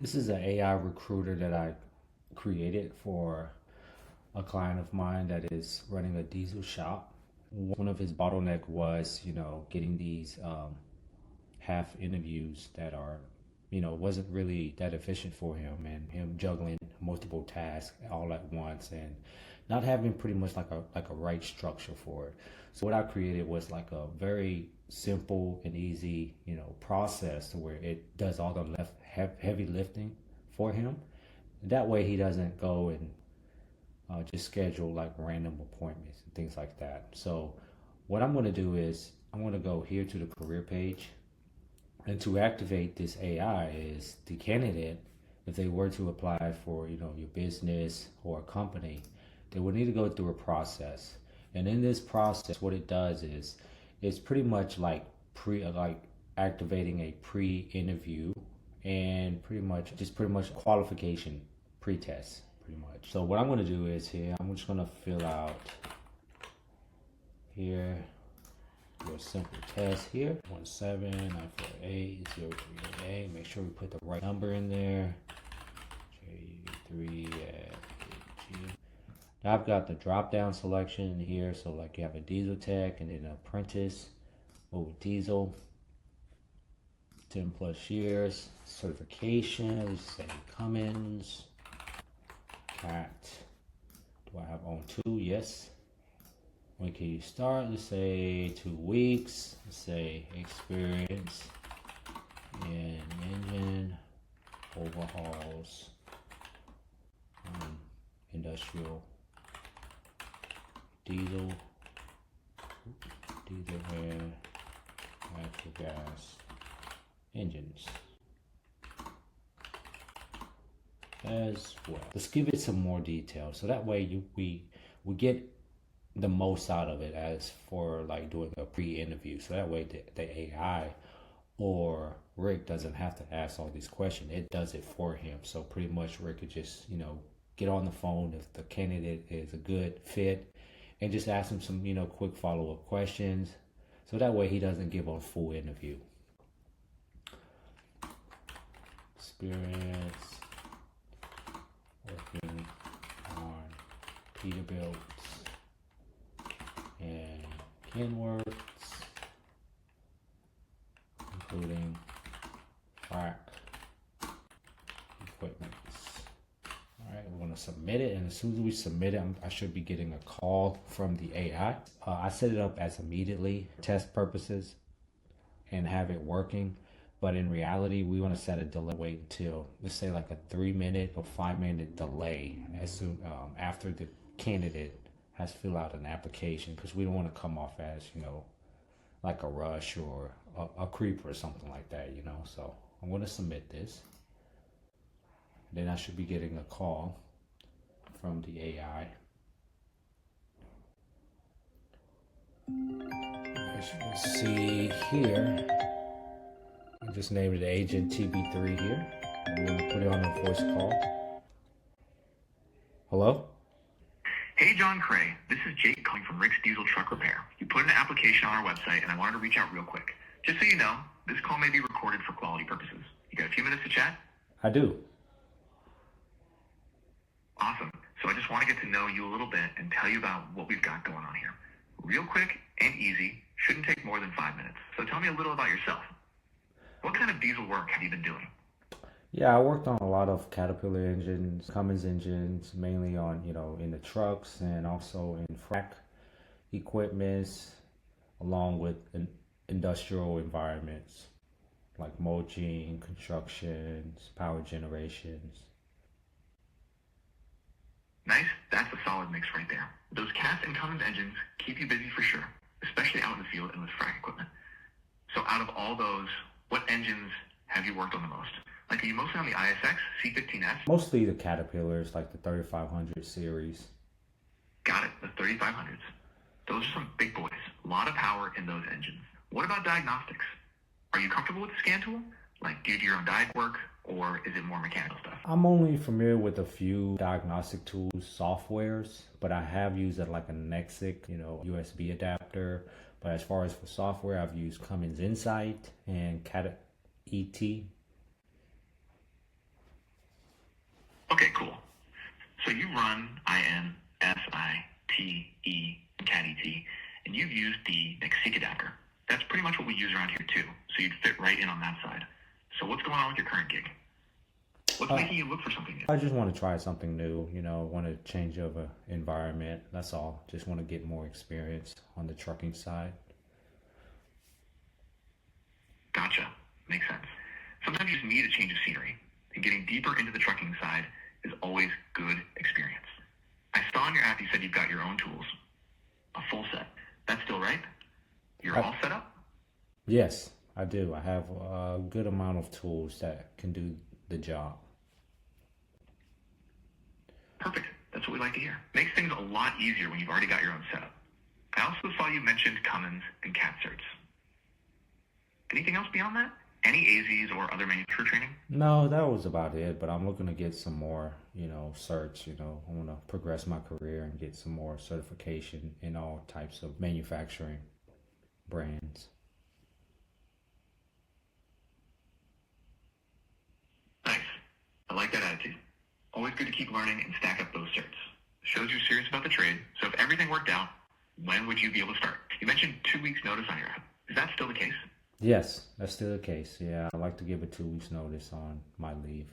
This is an AI recruiter that I created for a client of mine that is running a diesel shop. One of his bottleneck was, getting these half interviews that are, wasn't really that efficient for him, and him juggling multiple tasks all at once and not having pretty much like a right structure for it. So what I created was like a very simple and easy, process to where it does all the heavy lifting for him. That way he doesn't go and just schedule like random appointments and things like that. So what I'm going to do is I'm going to go here to the career page, and to activate this AI is the candidate, if they were to apply for, your business or a company, they would need to go through a process. And in this process, what it does is it's pretty much like activating a pre-interview and pretty much qualification pre-test pretty much. So what I'm going to do is here, I'm just going to fill out here your simple test here, 179480388. Make sure we put the right number in there. J3 at G. Now I've got the drop down selection here. So like you have a diesel tech and then an apprentice with diesel, 10 plus years, certification, let's say Cummins, cat. Do I have on 2? Yes. When can you start? Let's say 2 weeks. Let's say experience in engine overhauls, industrial diesel and natural gas engines as well. Let's give it some more detail so that way we get the most out of it as for like doing a pre-interview. So that way the AI or Rick doesn't have to ask all these questions. It does it for him. So pretty much Rick could just, get on the phone if the candidate is a good fit and just ask him some, quick follow-up questions. So that way he doesn't give a full interview. Experience working on Peterbilt and Kenworths, including frac equipment. All right, we're going to submit it, and as soon as we submit it, I should be getting a call from the AI. I set it up as immediately test purposes and have it working, but in reality, we want to set a delay. Wait until, let's say, like a 3-minute or 5-minute delay as soon after the candidate has filled out an application, because we don't want to come off as, like a rush or a creep or something like that, So I'm going to submit this. Then I should be getting a call from the AI. As you can see here, I just named it Agent TB3 here. I'm going to put it on a voice call. Hello? Hey, John Cray. This is Jake calling from Rick's Diesel Truck Repair. You put in an application on our website, and I wanted to reach out real quick. Just so you know, this call may be recorded for quality purposes. You got a few minutes to chat? I do. Awesome. So I just want to get to know you a little bit and tell you about what we've got going on here. Real quick and easy. Shouldn't take more than 5 minutes. So tell me a little about yourself. What kind of diesel work have you been doing? Yeah, I worked on a lot of Caterpillar engines, Cummins engines, mainly on, in the trucks and also in frac equipments, along with industrial environments like mulching, constructions, power generations. Nice. That's a solid mix right there. Those Cat and Cummins engines keep you busy for sure, especially out in the field and with frac equipment. So out of all those, what engines have you worked on the most? Like, are you mostly on the ISX, C15S? Mostly the Caterpillars, like the 3500 series. Got it, the 3500s. Those are some big boys. A lot of power in those engines. What about diagnostics? Are you comfortable with the scan tool? Like, do you do your own diag work, or is it more mechanical stuff? I'm only familiar with a few diagnostic tools, softwares, but I have used like a Nexic, USB adapter. But as far as for software, I've used Cummins Insight and Cat ET. So you run INSITE and CAT-ET, and you've used the Mexique adapter. That's pretty much what we use around here too. So you'd fit right in on that side. So what's going on with your current gig? What's making you look for something new? I just want to try something new, want to change of a environment. That's all. Just want to get more experience on the trucking side. Gotcha. Makes sense. Sometimes you just need a change of scenery, and getting deeper into the trucking side is always good experience. I saw on your app you said you've got your own tools, a full set. That's still right? You're all set up? Yes, I do. I have a good amount of tools that can do the job. Perfect. That's what we like to hear. Makes things a lot easier when you've already got your own setup. I also saw you mentioned Cummins and CAT certs. Anything else beyond that? Any AZs or other manufacturer training? No, that was about it, but I'm looking to get some more, certs, I want to progress my career and get some more certification in all types of manufacturing brands. Nice. I like that attitude. Always good to keep learning and stack up those certs. Shows you're serious about the trade. So if everything worked out, when would you be able to start? You mentioned 2 weeks notice on your app. Is that still the case? Yes, that's still the case. Yeah, I like to give a 2 weeks notice on my leave.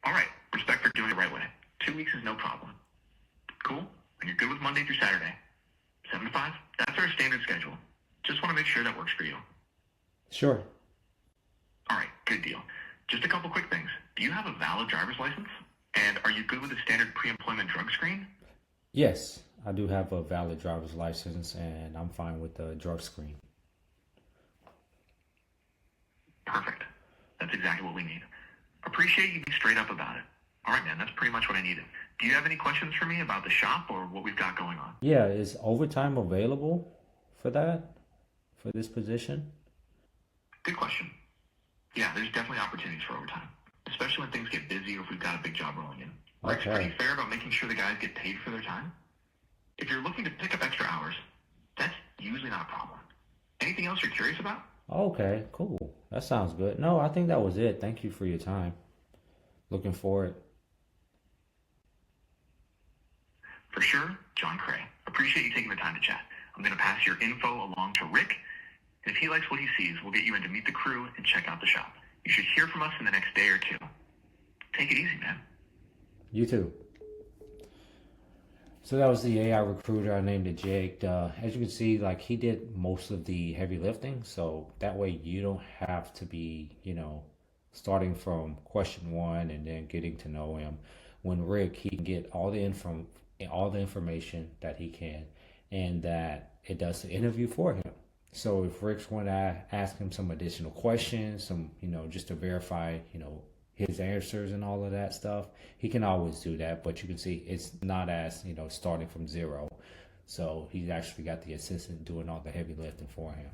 All right. Respect for doing it the right way. 2 weeks is no problem. Cool. And you're good with Monday through Saturday. 7 to 5? That's our standard schedule. Just want to make sure that works for you. Sure. All right. Good deal. Just a couple quick things. Do you have a valid driver's license? And are you good with the standard pre-employment drug screen? Yes, I do have a valid driver's license, and I'm fine with the drug screen. Perfect. That's exactly what we need. Appreciate you being straight up about it. All right, man, that's pretty much what I needed. Do you have any questions for me about the shop or what we've got going on? Yeah, is overtime available for this position? Good question. Yeah, there's definitely opportunities for overtime, especially when things get busy or if we've got a big job rolling in. Rick's pretty fair about making sure the guys get paid for their time. If you're looking to pick up extra hours, that's usually not a problem. Anything else you're curious about? Okay, cool. That sounds good. No, I think that was it. Thank you for your time. Looking forward. For sure, John Cray. Appreciate you taking the time to chat. I'm going to pass your info along to Rick, and if he likes what he sees, we'll get you in to meet the crew and check out the shop. You should hear from us in the next day or two. Take it easy, man. You too. So that was the AI recruiter. I named it Jake. As you can see, he did most of the heavy lifting. So that way you don't have to be, starting from question one and then getting to know him. When Rick, he can get all the information that he can, and that it does the interview for him. So if Rick's want to ask him some additional questions, just to verify, his answers and all of that stuff, he can always do that. But you can see it's not as, starting from zero. So he's actually got the assistant doing all the heavy lifting for him.